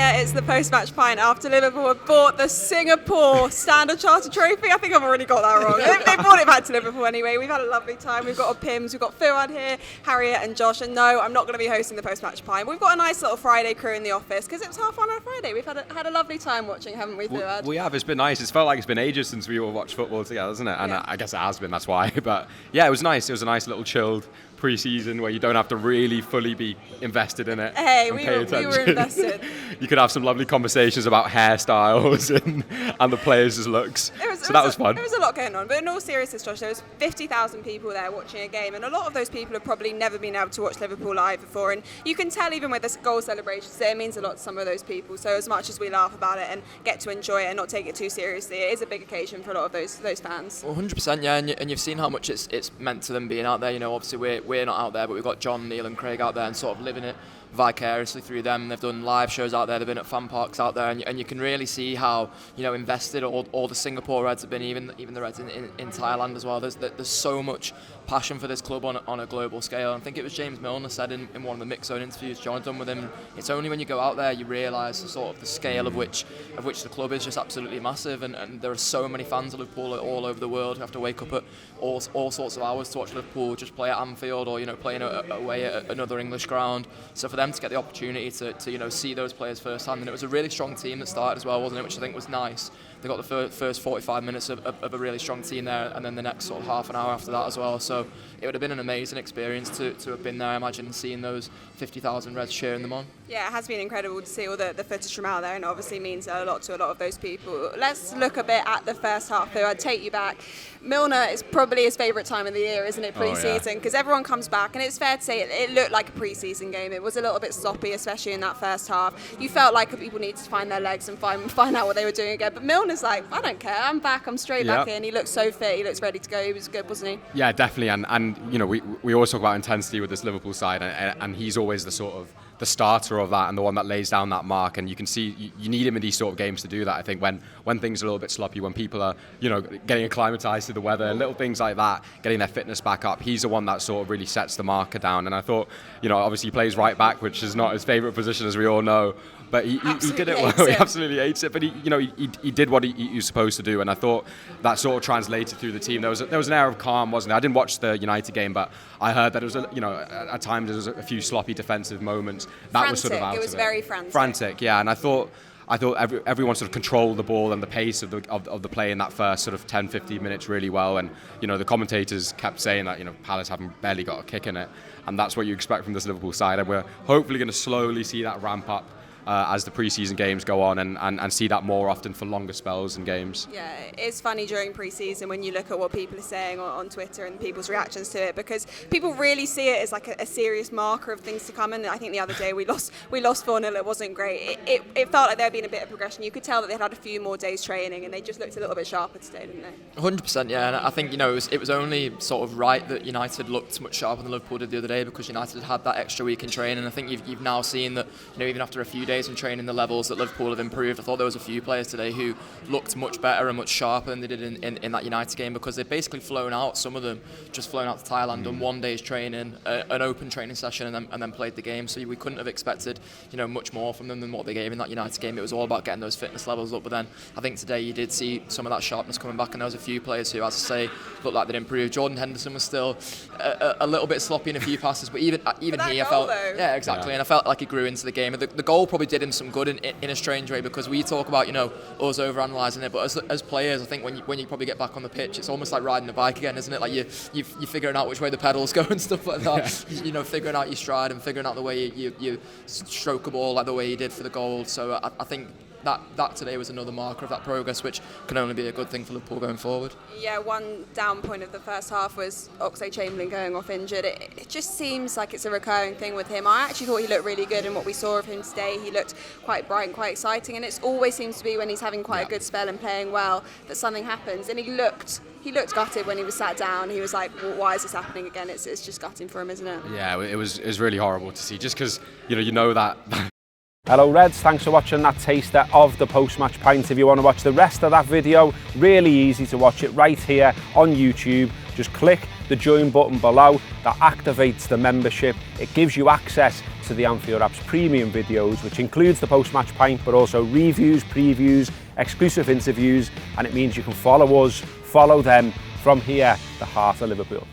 there, it's the post-match pint after Liverpool have bought the Singapore Standard Chartered Trophy. I think I've already got that wrong. They brought it back to Liverpool anyway. We've had a lovely time. We've got our Pims, we've got Fuad here, Harriet and Josh. And no, I'm not going to be hosting the post-match pint. We've got a nice little Friday crew in the office because it was half on a Friday. We've had a lovely time watching, haven't we, Fuad? We have. It's been nice. It's felt like it's been ages since we all watched football together, hasn't it? And Yeah. I guess it has been, that's why. But yeah, it was nice. It was a nice little chilled pre-season where you don't have to really fully be invested in it. Hey, and we pay were attention. invested. You could have some lovely conversations about hairstyles and the players' looks. That was fun. There was a lot going on, but in all seriousness, Josh, there was 50,000 people there watching a game, and a lot of those people have probably never been able to watch Liverpool live before, and you can tell even with the goal celebrations that it means a lot to some of those people. So as much as we laugh about it and get to enjoy it and not take it too seriously, it is a big occasion for a lot of those fans. Well, 100%, yeah, and you've seen how much it's meant to them being out there. You know, obviously we're not out there, but we've got John, Neil and Craig out there and sort of living it vicariously through them. They've done live shows out there, they've been at fan parks out there, and you can really see how, you know, invested all the Singapore Reds have been, even the Reds in Thailand as well. There's so much passion for this club on a global scale. I think it was James Milner said in one of the Mix Zone interviews John had done with him, it's only when you go out there you realise the sort of the scale of which the club is just absolutely massive, and there are so many fans of Liverpool all over the world who have to wake up at all sorts of hours to watch Liverpool just play at Anfield, or, you know, playing away at another English ground. So for them to get the opportunity to you know, see those players firsthand, and it was a really strong team that started as well, wasn't it, which I think was nice. They got the first 45 minutes of a really strong team there, and then the next sort of half an hour after that as well. So it would have been an amazing experience to have been there, I imagine, seeing those 50,000 Reds cheering them on. Yeah, it has been incredible to see all the footage from out there, and it obviously means a lot to a lot of those people. Let's look a bit at the first half, though. I'd take you back. Milner is probably his favourite time of the year, isn't it, pre-season? Because everyone comes back, and it's fair to say it looked like a pre-season game. It was a little bit sloppy, especially in that first half. You felt like people needed to find their legs and find out what they were doing again. But Milner's like, I don't care, I'm back, I'm straight back in. He looks so fit, he looks ready to go. He was good, wasn't he? Yeah, definitely. And you know, we always talk about intensity with this Liverpool side, and he's always the sort of the starter of that and the one that lays down that mark, and you can see you need him in these sort of games to do that. I think when things are a little bit sloppy, when people are, you know, getting acclimatized to the weather, little things like that, getting their fitness back up, he's the one that sort of really sets the marker down. And I thought, you know, obviously he plays right back, which is not his favourite position, as we all know, but he did it well. He absolutely hates it, but he did what he was supposed to do, and I thought that sort of translated through the team. There was an air of calm, wasn't there? I didn't watch the United game, but I heard that it was at times there was a few sloppy defensive moments. That frantic. Was sort of out of it. It was very frantic. Frantic, yeah, and I thought everyone sort of controlled the ball and the pace of the play in that first sort of 10-15 minutes really well, and you know, the commentators kept saying that, you know, Palace haven't barely got a kick in it, and that's what you expect from this Liverpool side, and we're hopefully going to slowly see that ramp up as the pre-season games go on, and see that more often for longer spells and games. Yeah, it's funny during pre-season when you look at what people are saying on Twitter and people's reactions to it, because people really see it as like a serious marker of things to come. And I think the other day we lost 4-0. It wasn't great. It felt like there had been a bit of progression. You could tell that they'd had a few more days training, and they just looked a little bit sharper today, didn't they? 100%, yeah. And I think, you know, it was only sort of right that United looked much sharper than Liverpool did the other day, because United had that extra week in training. And I think you've now seen that, you know, even after a few days in training, the levels that Liverpool have improved. I thought there was a few players today who looked much better and much sharper than they did in that United game, because they've basically flown out, some of them just flown out to Thailand, done 1 day's training, an open training session, and then played the game. So we couldn't have expected, you know, much more from them than what they gave in that United game. It was all about getting those fitness levels up, but then I think today you did see some of that sharpness coming back, and there was a few players who, as I say, looked like they'd improved. Jordan Henderson was still a little bit sloppy in a few passes, but even he, I felt, yeah, exactly, and I felt like he grew into the game. The goal probably did him some good in a strange way, because we talk about, you know, us over-analysing it, but as players, I think when you probably get back on the pitch, it's almost like riding a bike again, isn't it? Like you're figuring out which way the pedals go and stuff like that. Yeah. You know, figuring out your stride and figuring out the way you stroke a ball, like the way you did for the goal. So I think that today was another marker of that progress, which can only be a good thing for Liverpool going forward. Yeah, one down point of the first half was Oxlade-Chamberlain going off injured. It just seems like it's a recurring thing with him. I actually thought he looked really good in what we saw of him today. He looked quite bright and quite exciting, and it always seems to be when he's having quite a good spell and playing well that something happens. And he looked gutted when he was sat down. He was like, well, why is this happening again? It's just gutting for him, isn't it? Yeah, it was really horrible to see, just because you know that Hello Reds, thanks for watching that taster of the post-match pint. If you want to watch the rest of that video, really easy to watch it right here on YouTube. Just click the join button below, that activates the membership. It gives you access to the Anfield Wrap's premium videos, which includes the post-match pint, but also reviews, previews, exclusive interviews, and it means you can follow us, follow them from here, the heart of Liverpool.